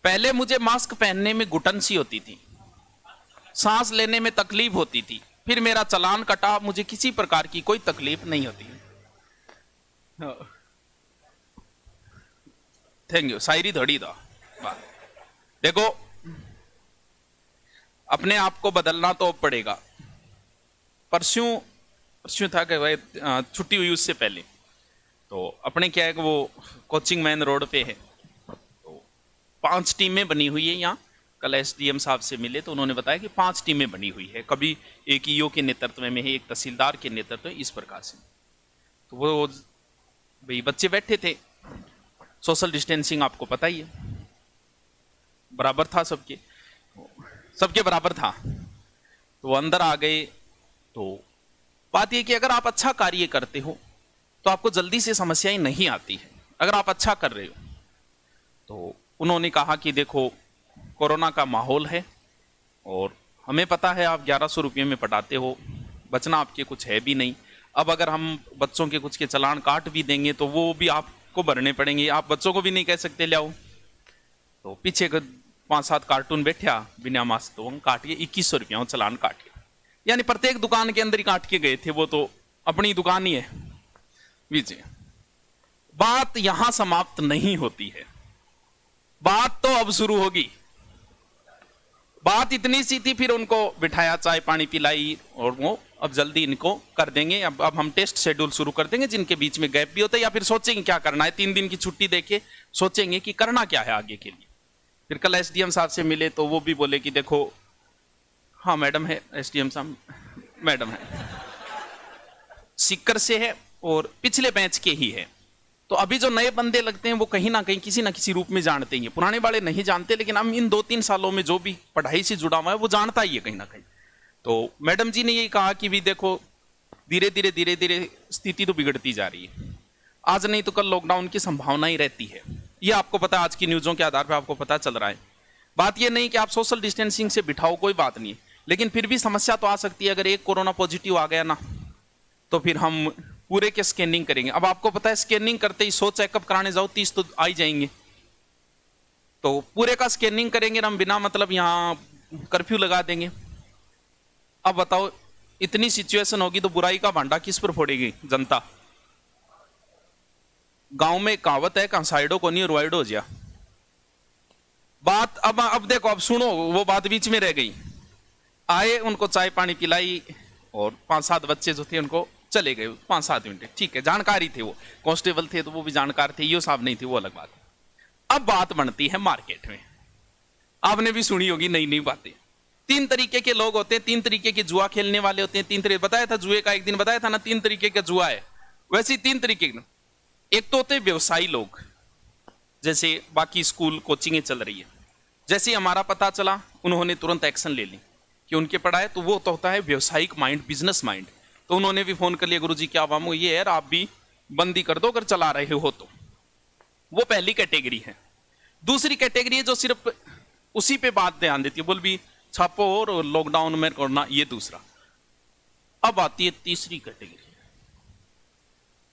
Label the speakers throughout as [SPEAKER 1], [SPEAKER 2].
[SPEAKER 1] पहले मुझे मास्क पहनने में घुटन सी होती थी, सांस लेने में तकलीफ होती थी, फिर मेरा चालान कटा, मुझे किसी प्रकार की कोई तकलीफ नहीं होती। Thank you. शायरी थोड़ी था। देखो, अपने आप को बदलना तो पड़ेगा। परसों था कि भाई छुट्टी हुई, उससे पहले तो अपने क्या है कि वो कोचिंग मैन रोड पे है, तो 5 टीमें बनी हुई है यहाँ। कल एसडीएम साहब से मिले तो उन्होंने बताया कि 5 टीमें बनी हुई है, कभी एक ईओ के नेतृत्व में है, एक तहसीलदार के नेतृत्व में, इस प्रकार से। तो वो भाई बच्चे बैठे थे, सोशल डिस्टेंसिंग आपको पता ही है, बराबर था, सबके बराबर था। तो वो अंदर आ गए। तो बात यह कि अगर आप अच्छा कार्य करते हो तो आपको जल्दी से समस्याएं नहीं आती है, अगर आप अच्छा कर रहे हो। तो उन्होंने कहा कि देखो, कोरोना का माहौल है और हमें पता है आप 1100 रुपये में पढ़ाते हो, बचना आपके कुछ है भी नहीं। अब अगर हम बच्चों के कुछ के चालान काट भी देंगे तो वो भी आपको भरने पड़ेंगे, आप बच्चों को भी नहीं कह सकते ले आओ। तो पीछे 5-7 कार्टून बैठा बिना मास्क, तो हम काट के 2100 रुपया चालान काट के, यानी प्रत्येक दुकान के अंदर ही काट के गए थे, वो तो अपनी दुकान ही है। विजय, बात यहां समाप्त नहीं होती है, बात तो अब शुरू होगी। बात इतनी सी थी, फिर उनको बिठाया, चाय पानी पिलाई, और वो अब जल्दी इनको कर देंगे। अब हम टेस्ट शेड्यूल शुरू कर देंगे, जिनके बीच में गैप भी होता है, या फिर सोचेंगे क्या करना है, 3 दिन की छुट्टी देके सोचेंगे कि करना क्या है आगे के लिए। फिर कल एसडीएम साहब से मिले तो वो भी बोले कि देखो, हाँ मैडम है, एसडीएम साहब मैडम है, सीकर से है और पिछले बैच के ही है। तो अभी जो नए बंदे लगते हैं वो कहीं ना कहीं किसी ना किसी रूप में जानते ही हैं, पुराने वाले नहीं जानते, लेकिन हम इन 2-3 सालों में जो भी पढ़ाई से जुड़ा हुआ है वो जानता ही है कहीं ना कहीं। तो मैडम जी ने यही कहा कि भी देखो, धीरे धीरे स्थिति तो बिगड़ती जा रही है, आज नहीं तो कल लॉकडाउन की संभावना ही रहती है। ये आपको पता है, आज की न्यूज़ों के आधार पर आपको पता चल रहा है। बात ये नहीं कि आप सोशल डिस्टेंसिंग से बिठाओ, कोई बात नहीं है, लेकिन फिर भी समस्या तो आ सकती है। अगर एक कोरोना पॉजिटिव आ गया ना, तो फिर हम पूरे के स्कैनिंग करेंगे। अब आपको पता है, स्कैनिंग करते ही 100 चेकअप कराने जाओ, 30 तो आ ही जाएंगे। तो पूरे का स्कैनिंग करेंगे हम, बिना मतलब यहाँ कर्फ्यू लगा देंगे। अब बताओ, इतनी सिचुएशन होगी तो बुराई का भांडा किस पर फोड़ेगी जनता। गांव में कहावत है, कंसाइडो को नहीं रुआइडो हो जा। बात अब देखो, अब सुनो, वो बात बीच में रह गई। आए, उनको चाय पानी पिलाई, और 5-7 बच्चे जो थे उनको चले गए 5-7 मिनट, ठीक है, जानकारी थे, वो कांस्टेबल थे तो वो भी जानकार थे, यो साहब नहीं थे, वो अलग बात है। अब बात बनती है मार्केट में। आपने भी सुनी होगी नई नई बातें। 3 तरीके के लोग होते हैं, 3 तरीके के जुआ खेलने वाले होते हैं। 3 तरीके बताया था, जुए का एक दिन बताया था ना, 3 तरीके का जुआ है। वैसे 3 तरीके के, एक तो होते व्यवसायी लोग, जैसे बाकी स्कूल कोचिंगें चल रही है, जैसे हमारा पता चला उन्होंने तुरंत एक्शन ले ली कि उनके पढ़ाए, तो वो तो होता है व्यवसायिक माइंड, बिजनेस माइंड। तो उन्होंने भी फोन कर लिया, गुरुजी क्या मामू ये है, आप भी बंदी कर दो अगर चला रहे हो तो। वो पहली कैटेगरी है। दूसरी कैटेगरी है जो सिर्फ उसी पे बात ध्यान देती है, बोल भी छापो और लॉकडाउन में करना, ये दूसरा। अब आती है तीसरी कैटेगरी।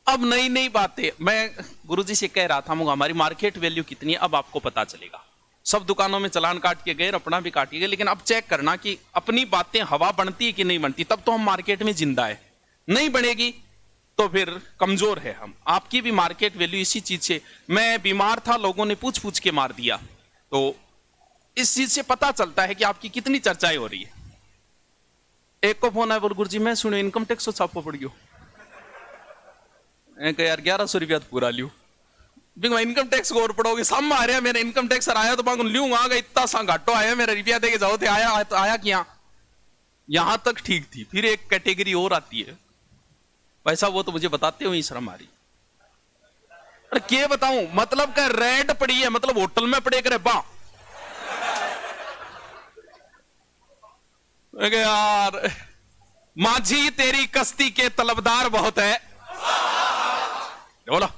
[SPEAKER 1] अब नई नई बातें, मैं गुरुजी से कह रहा था, हमारी मार्केट वैल्यू कितनी है अब आपको पता चलेगा। सब दुकानों में चालान काट के गए, अपना भी काट के गए, लेकिन अब चेक करना कि अपनी बातें हवा बनती है कि नहीं बनती, तब तो हम मार्केट में जिंदा है। नहीं बनेगी तो फिर कमजोर है हम। आपकी भी मार्केट वैल्यू इसी चीज से, मैं बीमार था, लोगों ने पूछ पूछ के मार दिया, तो इस चीज से पता चलता है कि आपकी कितनी चर्चाएं हो रही है। एक को फोन आया, बोल गुरुजी मैं सुनो इनकम टैक्स तो छापो पड़ गयो। यार 1100 रुपया तो पूरा लियो, इनकम टैक्स को और पड़ोगे, सामने आ रहा है मेरा इनकम टैक्स आया तो मांगू लूंगा, इतना सा घाटो आया, मेरा रुपया देके जाओ थे, आया क्या, यहां तक ठीक थी। फिर एक कैटेगरी और आती है, पैसा वो तो मुझे बताते हो ही शर्म आ रही। अरे क्या बताऊं, मतलब का रेड पड़ी है, मतलब होटल में पड़े करे बा यार, माझी तेरी कश्ती के तलबदार बहुत है, बोला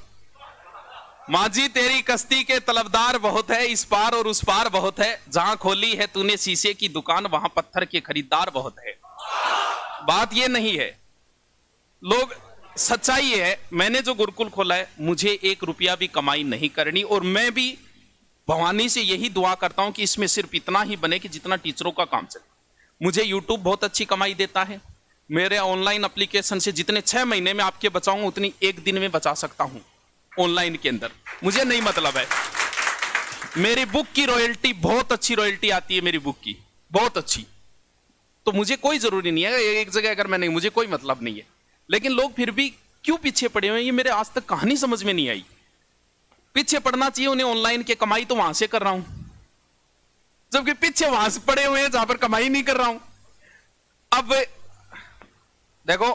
[SPEAKER 1] माझी तेरी कश्ती के तलबदार बहुत है, इस पार और उस पार बहुत है, जहां खोली है तूने शीशे की दुकान वहां पत्थर के खरीदार बहुत है। बात ये नहीं है, लोग, सच्चाई है, मैंने जो गुरुकुल खोला है मुझे 1 रुपया भी कमाई नहीं करनी, और मैं भी भवानी से यही दुआ करता हूं कि इसमें सिर्फ इतना ही बने कि जितना टीचरों का काम चले। मुझे यूट्यूब बहुत अच्छी कमाई देता है, मेरे ऑनलाइन एप्लीकेशन से जितने 6 महीने में आपके बचाऊंगा उतनी एक दिन में बचा सकता हूं ऑनलाइन के अंदर, मुझे नहीं मतलब है। मेरी बुक की रॉयल्टी, बहुत अच्छी रॉयल्टी आती है मेरी बुक की, बहुत अच्छी। तो मुझे कोई जरूरी नहीं है एक जगह अगर मैं नहीं, मुझे कोई मतलब नहीं है। लेकिन लोग फिर भी क्यों पीछे पड़े हुए हैं, ये मेरे आज तक कहानी समझ में नहीं आई। पीछे पड़ना चाहिए उन्हें, ऑनलाइन की कमाई तो वहां से कर रहा हूं, जबकि पीछे वहां से पड़े हुए हैं जहां पर कमाई नहीं कर रहा हूं। अब देखो